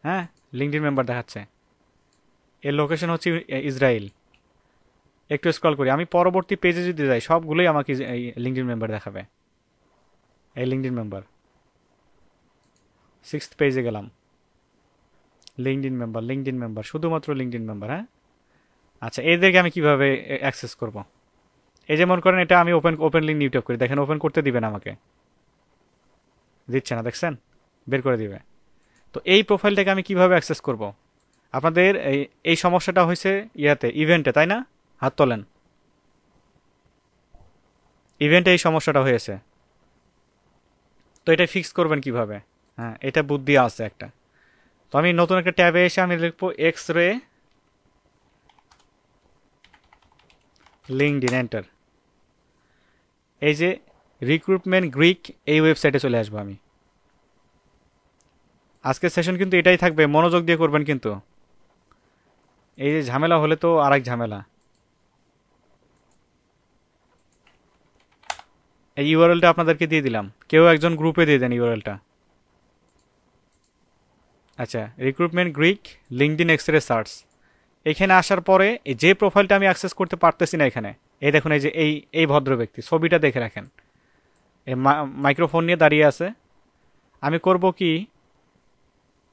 হ্যাঁ, LinkedIn member দেখাচ্ছে। এর লোকেশন হচ্ছে ইসরায়েল। একটু স্ক্রল করি, আমি পরবর্তী পেজে যদি যাই সবগুলোই আমাকে এই লিঙ্কডইন মেম্বার দেখাবে। এই লিঙ্কডইন মেম্বার, 6th পেজে গেলাম, লিঙ্কডইন মেম্বার, লিঙ্কডইন মেম্বার, শুধুমাত্র লিঙ্কডইন মেম্বার। হ্যাঁ, আচ্ছা এদেরকে আমি কিভাবে অ্যাক্সেস করব? এই যে মনে করেন এটা আমি ওপেন লিঙ্ক নিউ ট্যাপ করি, দেখেন ওপেন করতে দিবেন আমাকে, দিচ্ছে না, দেখছেন? বের করে দিবে। তো এই প্রোফাইলটাকে আমি কিভাবে অ্যাক্সেস করব? আপনাদের এই সমস্যাটা হয়েছে ইভেন্টে, তাই না? হাত তোলেন। ইভেন্টে এই সমস্যাটা হয়েছে, তো এটা ফিক্স করবেন কিভাবে? হ্যাঁ, এটা বুদ্ধি আছে একটা। তো আমি নতুন একটা ট্যাবে এসে আমি লিখবো এক্স রে লিঙ্কডইন, এন্টার। এই যে রিক্রুটমেন্ট গ্রিক, এই ওয়েবসাইটে চলে আসবো আমি। আজকের সেশন কিন্তু এটাই থাকবে, মনোযোগ দিয়ে করবেন কিন্তু। এই যে ঝামেলা হলে তো আরেক ঝামেলা। এই ইউআরএলটা আপনাদেরকে দিয়ে দিলাম, কেউ একজন গ্রুপে দিয়ে দেন ইউআরএলটা। আচ্ছা, recruitment greek LinkedIn x-ray search. এখানে আসার পরে যে প্রোফাইলটা আমি অ্যাক্সেস করতে পারতেছি না এখানে, এই দেখুন, এই যে এই ভদ্র ব্যক্তি, ছবিটা দেখে রাখেন, এই মাইক্রোফোন নিয়ে দাঁড়িয়ে আছে। আমি করব কি,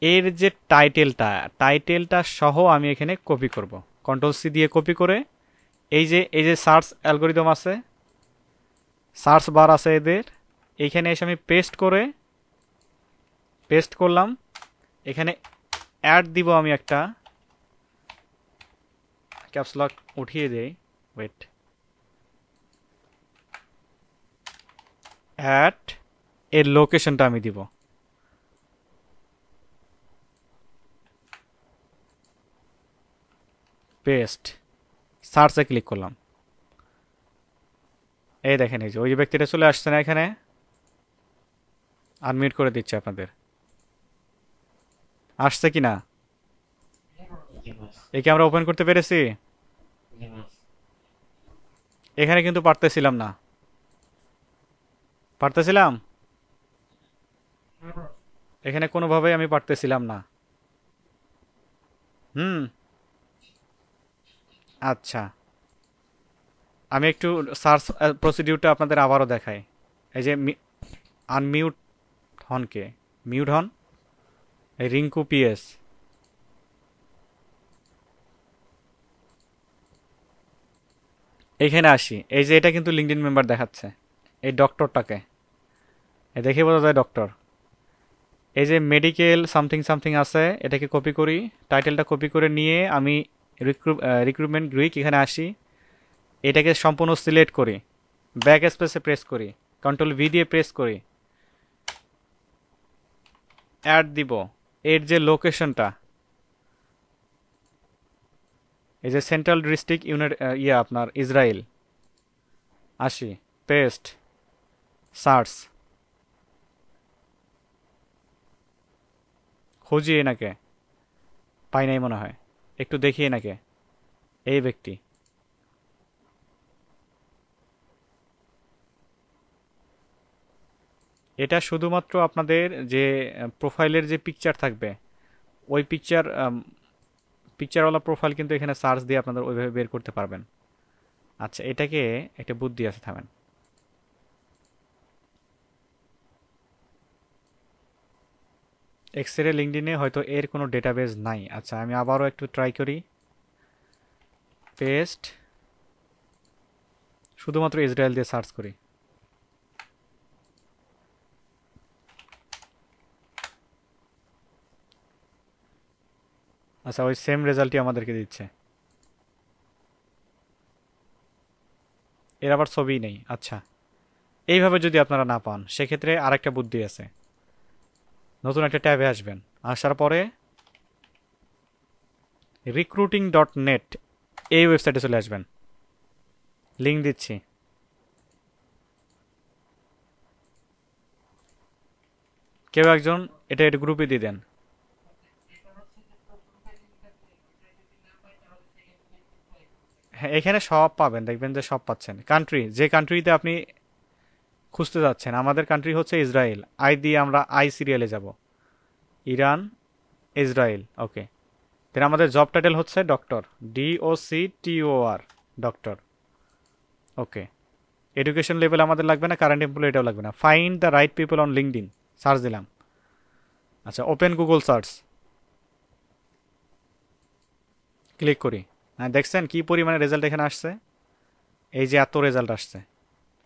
এর যে টাইটেলটা সহ আমি এখানে কপি করব। কন্ট্রোল সি দিয়ে কপি করে এই যে সার্চ অ্যালগোরিদম আছে, সার্চ বার আছে এদের, এইখানে এসে আমি পেস্ট করলাম। এখানে অ্যাড দিব আমি একটা, ক্যাপসলক উঠিয়ে দেই, ওয়েট, অ্যাড, এর লোকেশনটা আমি দিব, পেস্ট, সার্চে ক্লিক করলাম। এই দেখেন, এই যে ওই ব্যক্তিটা চলে আসছে না এখানে, আনমিউট করে দিচ্ছে আপনাদের, আসছে কি না? একে আমরা ওপেন করতে পেরেছি? এখানে কিন্তু পারতেছিলাম, এখানে কোনোভাবেই আমি পারতেছিলাম না। হুম, আচ্ছা, আমি একটু সার্চ প্রসিডিউরটা আপনাদের আবারও দেখাই। এই যে আনমিউট হন, কে মিউট হন? এই রিঙ্কু পিএস। এইখানে আসি, এই যে এটা কিন্তু লিঙ্কডইন মেম্বার দেখাচ্ছে, এই ডক্টরটাকে দেখে বোঝা যায় ডক্টর। এই যে মেডিকেল সামথিং সামথিং আছে, এটাকে কপি করি, টাইটেলটা কপি করে নিয়ে আমি রিক্রুটমেন্ট গ্রিক এখানে আসি, এটাকে সম্পূর্ণ সিলেক্ট করি, ব্যাক স্পেসে প্রেস করি, কন্ট্রোল ভি দিয়ে প্রেস করি, অ্যাড দিব। এর যে লোকেশনটা, এই যে সেন্ট্রাল ডিস্ট্রিক্ট ইউনিট, আপনার ইসরায়েল, আসি, পেস্ট, সার্চ, খুঁজি এনাকে, পাই নাই মনে হয়, একটু দেখি এনাকে, এই ব্যক্তি। এটা শুধুমাত্র আপনাদের যে প্রোফাইলের যে পিকচার থাকবে, ওই পিকচারওয়ালা প্রোফাইল কিন্তু এখানে সার্চ দিয়ে আপনাদের ওইভাবে বের করতে পারবেন। আচ্ছা, এটাকে একটা বুদ্ধি আছে, থামেন। এক্সরে লিঙ্কডিনে হয়তো এর কোনো ডেটাবেস নাই। আচ্ছা, আমি আবারও একটু ট্রাই করি, পেস্ট, শুধুমাত্র ইসরায়েল দিয়ে সার্চ করি। আচ্ছা, ওই সেম রেজাল্টই আমাদেরকে দিচ্ছে, এর আবার ছবিই নেই। আচ্ছা, এইভাবে যদি আপনারা না পান, সেক্ষেত্রে আরেকটা বুদ্ধি আছে। নতুন একটা ট্যাবে আসবেন, আসার পরে recruiting.net, এই ওয়েবসাইটে চলে আসবেন, লিঙ্ক দিচ্ছি। কেউ একজন এটা গ্রুপে দিয়ে দেন। হ্যাঁ, এখানে সব পাবেন, দেখবেন যে সব পাচ্ছেন। কান্ট্রি, যে কান্ট্রিতে আপনি খুঁজতে যাচ্ছেন, আমাদের কান্ট্রি হচ্ছে ইসরায়েল, আই দিয়ে আমরা আই সিরিয়ালে যাব, ইরান, ইসরায়েল, ওকে। দেন আমাদের জব টাইটেল হচ্ছে ডক্টর, DOCTOR, ডক্টর, ওকে। এডুকেশন লেভেল আমাদের লাগবে না, কারেন্ট এমপ্লয় এটাও লাগবে না। Find the right people on LinkedIn, search দিলাম। আচ্ছা, ওপেন গুগল সার্চ, ক্লিক করি। হ্যাঁ, দেখছেন কি পরিমাণে রেজাল্ট এখানে আসছে, এই যে এত রেজাল্ট আসছে।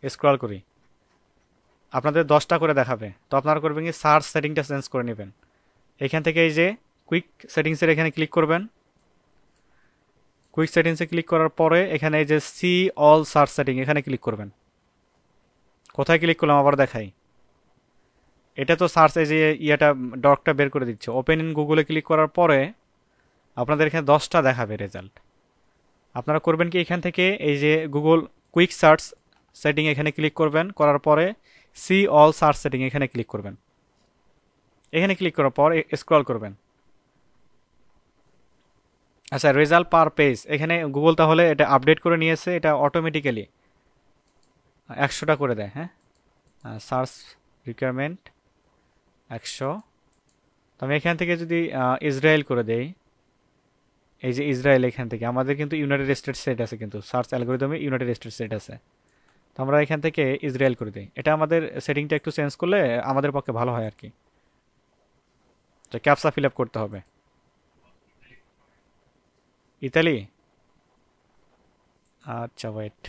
স্ক্রল করি, আপনাদের 10টা করে দেখাবে, তো আপনারা করবেন কি সার্চ সেটিংটা চেঞ্জ করে নেবেন। এখান থেকে এই যে কুইক সেটিংসের এখানে ক্লিক করবেন। কুইক সেটিংসে ক্লিক করার পরে এখানে এই যে সি অল সার্চ সেটিং, এখানে ক্লিক করবেন। কোথায় ক্লিক করলাম আবার দেখাই, এটা তো সার্চ, এই যে ইয়াটা ডকটা বের করে দিচ্ছে। ওপেন ইন গুগলে ক্লিক করার পরে আপনাদের এখানে 10টা দেখাবে রেজাল্ট। আপনারা করবেন কি এখান থেকে এই যে গুগল কুইক সার্চ সেটিং এখানে ক্লিক করবেন, করার পরে সি অল সার্চ সেটিং এখানে ক্লিক করবেন। এখানে ক্লিক করার পর স্ক্রল করবেন। আচ্ছা, রেজাল্ট পার পেজ, এখানে গুগল তাহলে এটা আপডেট করে নিয়েছে, এটা অটোমেটিক্যালি 100টা করে দেয়। হ্যাঁ, সার্চ রিকোয়ারমেন্ট 100। তো আমি এখান থেকে যদি ইসরায়েল করে দেই, এই যে ইসরায়েল, এখান থেকে আমাদের কিন্তু ইউনাইটেড স্টেটস সেট আছে, কিন্তু সার্চ অ্যালগোরিদমে ইউনাইটেড স্টেটস সেট আছে। তো আমরা এখান থেকে ইসরায়েল করে দিই। এটা আমাদের সেটিংটা একটু চেঞ্জ করলে আমাদের পক্ষে ভালো হয় আর কি। তো ক্যাপসা ফিল আপ করতে হবে। ইতালি, আচ্ছা ওয়েট,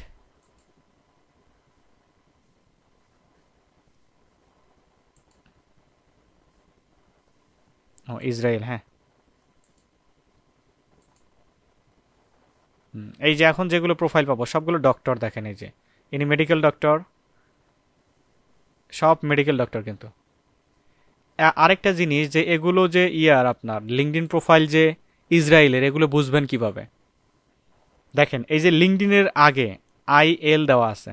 ও ইসরায়েল, হ্যাঁ। এই যে এখন যেগুলো প্রোফাইল পাবো সবগুলো ডক্টর, দেখেন এই যে ইনি মেডিকেল ডক্টর, সব মেডিকেল ডক্টর। কিন্তু আরেকটা জিনিস যে এগুলো যে ইয়ার আপনার লিঙ্কডইন প্রোফাইল যে ইসরায়েলের, এগুলো বুঝবেন কিভাবে? দেখেন এই যে লিঙ্কডইনের আগে IL দেওয়া আছে,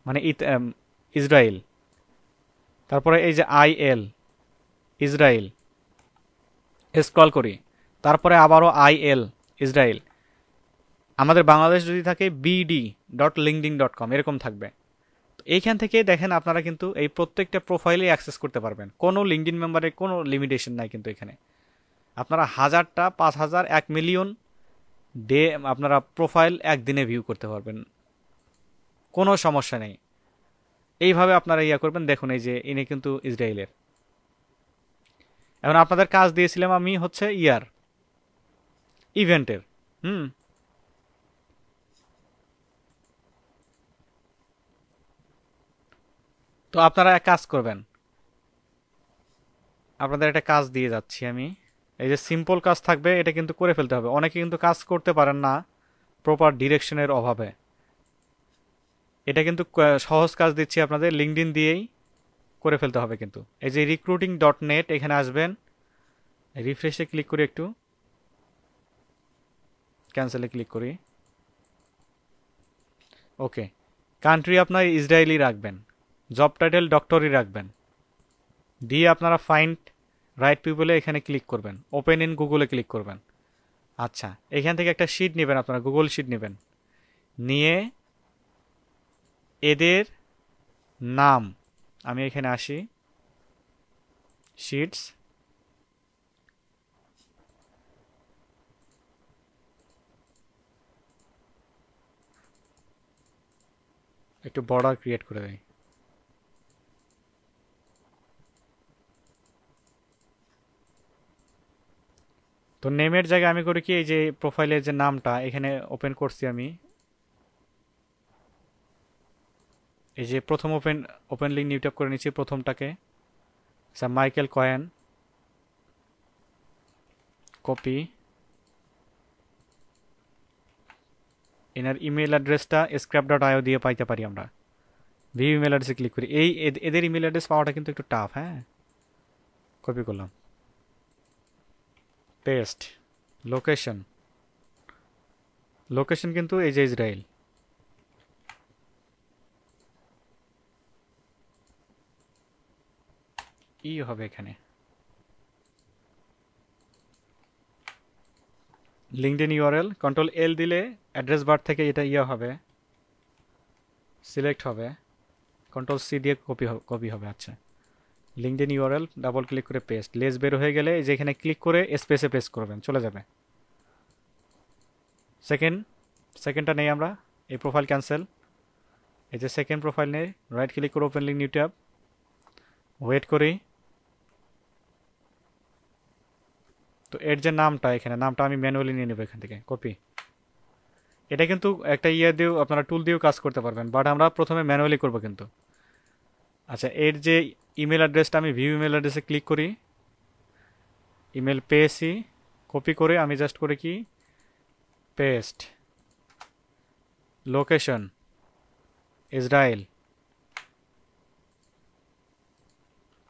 মানে ইসরায়েল, তারপরে এই যে IL ইসরায়েল, স্ক্রল করি, তারপরে আবারও IL ইসরায়েল। আমাদের বাংলাদেশ যদি থাকে bd.linkedin.com এরকম থাকবে। তো এইখান থেকে দেখেন আপনারা কিন্তু এই প্রত্যেকটা প্রোফাইলে অ্যাক্সেস করতে পারবেন, কোনো লিঙ্কডইন মেম্বারের কোনো লিমিটেশন নাই কিন্তু এখানে। আপনারা 1000টা, 5000, 1 মিলিয়ন ডে আপনারা প্রোফাইল একদিনে ভিউ করতে পারবেন, কোনো সমস্যা নেই। এইভাবে আপনারা ইয়া করবেন। দেখুন এই যে ইনি কিন্তু ইসরায়েলের। এখন আপনাদের কাজ দিয়েছিলাম আমি হচ্ছে ইভেন্টের। তো আপনারা এক কাজ করবেন, আপনাদের একটা কাজ দিয়ে যাচ্ছি আমি। এই যে সিম্পল কাজ থাকবে, এটা কিন্তু করে ফেলতে হবে। অনেকে কিন্তু কাজ করতে পারেন না প্রপার ডিরেকশনের অভাবে। এটা কিন্তু সহজ কাজ দিচ্ছি আপনাদের, লিঙ্কডইন দিয়েই করে ফেলতে হবে কিন্তু। এই যে recruiting.net, এখানে আসবেন, রিফ্রেশে ক্লিক করি, একটু ক্যান্সেলে ক্লিক করি, ওকে। কান্ট্রি আপনার ইসরায়েলি রাখবেন, জব টাইটেল ডক্টরই রাখবেন, দিয়ে আপনারা ফাইন্ড রাইট পিপলে এখানে ক্লিক করবেন, ওপেন ইন গুগলে ক্লিক করবেন। আচ্ছা, এখান থেকে একটা শিট নেবেন, আপনারা গুগল শিট নেবেন, নিয়ে এদের নাম, আমি এখানে আসি, শিটস, একটু বর্ডার ক্রিয়েট করে দেয়। তো নেমের জায়গায় আমি করি কি, এই যে প্রোফাইলের যে নামটা এখানে ওপেন করছি আমি, এই যে প্রথম ওপেন লিঙ্ক নিউ ট্যাব করে নিচ্ছি প্রথমটাকে, আচ্ছা মাইকেল কয়েন, কপি, এনার ইমেল অ্যাড্রেসটা scrap.io দিয়ে পাইতে পারি আমরা। ভিউ ইমেল অ্যাড্রেসে ক্লিক করি। এই এদের ইমেল অ্যাড্রেস পাওয়াটা কিন্তু একটু টাফ। হ্যাঁ, কপি করলাম, পেস্ট, লোকেশন কিন্তু এই যে ইসরায়েল। ই হবে এখানে লিঙ্কডইন ইউআরএল, Ctrl+L দিলে অ্যাড্রেস বার থেকে এটা হবে, সিলেক্ট হবে, Ctrl+C দিয়ে কপি হবে। আচ্ছা, লিঙ্কডইন ইউআরএল ডাবল ক্লিক করে পেস্ট, লেস বের হয়ে গেলে যেখানে ক্লিক করে স্পেসে পেস্ট করবেন, চলে যাবে। সেকেন্ডটা নেই আমরা, এই প্রোফাইল ক্যান্সেল। এই যে সেকেন্ড প্রোফাইল নেই, রাইট ক্লিক করে open link new tab, wait করি। তো এর যে নামটা, এখানে নামটা আমি ম্যানুয়ালি নিয়ে নেব এখান থেকে, কপি। এটা কিন্তু একটা দিয়েও আপনারা টুল দিয়েও কাজ করতে পারবেন, বাট আমরা প্রথমে ম্যানুয়ালি করব কিন্তু। আচ্ছা, এর যে ইমেল অ্যাড্রেসটা, আমি ভিউ ইমেল অ্যাড্রেসে ক্লিক করি, ইমেল পেয়েছি, কপি করে আমি জাস্ট করে কি paste, location Israel,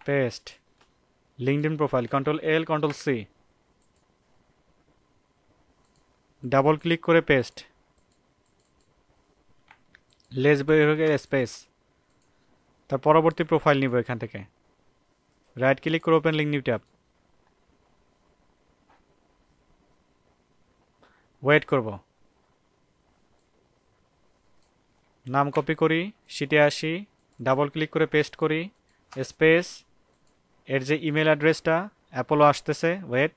paste, LinkedIn profile, control L control C, double click করে পেস্ট, লেস বের হয়ে গেলে স্পেস। তার পরবর্তী প্রোফাইল নিব এখান থেকে, রাইট ক্লিক করে open link new tab, wait করব। নাম কপি করি, শিটে আসি, ডাবল ক্লিক করে পেস্ট করি, স্পেস, এর যে ইমেল অ্যাড্রেসটা অ্যাপোলো আসতেছে, ওয়েট,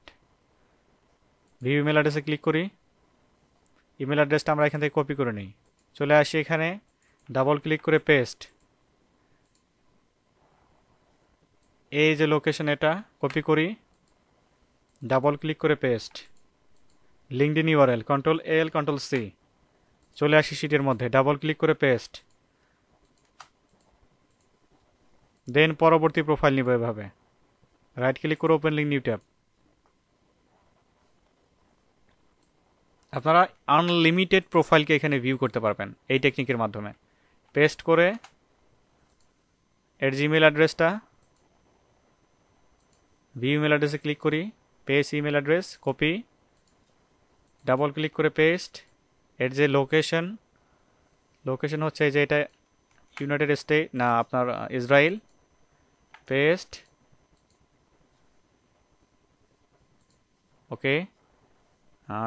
ভিউ ইমেল অ্যাড্রেসে ক্লিক করি, ইমেল অ্যাড্রেসটা আমরা এখান থেকে কপি করে নিই, চলে আসি এখানে, ডাবল ক্লিক করে পেস্ট, এই যে লোকেশন এটা কপি করি, ডাবল ক্লিক করে পেস্ট, লিঙ্কডইন ইউআরএল কন্ট্রোল-L কন্ট্রোল-C, চলে আসি শিটের মধ্যে, ডাবল ক্লিক করে পেস্ট, দেন পরবর্তী প্রোফাইল নিব এভাবে, রাইট ক্লিক করে ওপেন লিঙ্ক নিউ ট্যাব। আপনারা আনলিমিটেড প্রোফাইলকে এখানে ভিউ করতে পারবেন এই টেকনিকের মাধ্যমে। পেস্ট করে এর জিমেল অ্যাড্রেসটা, ভিউ ইমেল অ্যাড্রেসে ক্লিক করি, paste email address, copy, double click করে পেস্ট, এর যে লোকেশন হচ্ছে যে এটা ইউনাইটেড স্টেট না আপনার ইসরায়েল, পেস্ট, ওকে।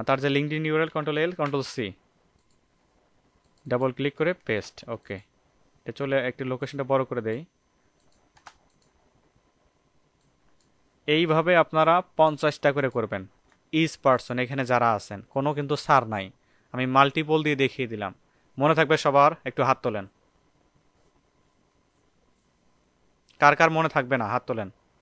তার যে LinkedIn URL কন্ট্রোল-L control C, double click করে পেস্ট, ওকে। এটা চলে, একটু লোকেশনটা বড় করে দেই। এইভাবে আপনারা 50টা করে করবেন ইচ পার্সন, এখানে যারা আছেন, কোনো কিন্তু ছাড় নাই, আমি মাল্টিপল দিয়ে দেখিয়ে দিলাম। মনে থাকবে সবার? একটু হাত তোলেন, কার কার মনে থাকবে না হাত তোলেন।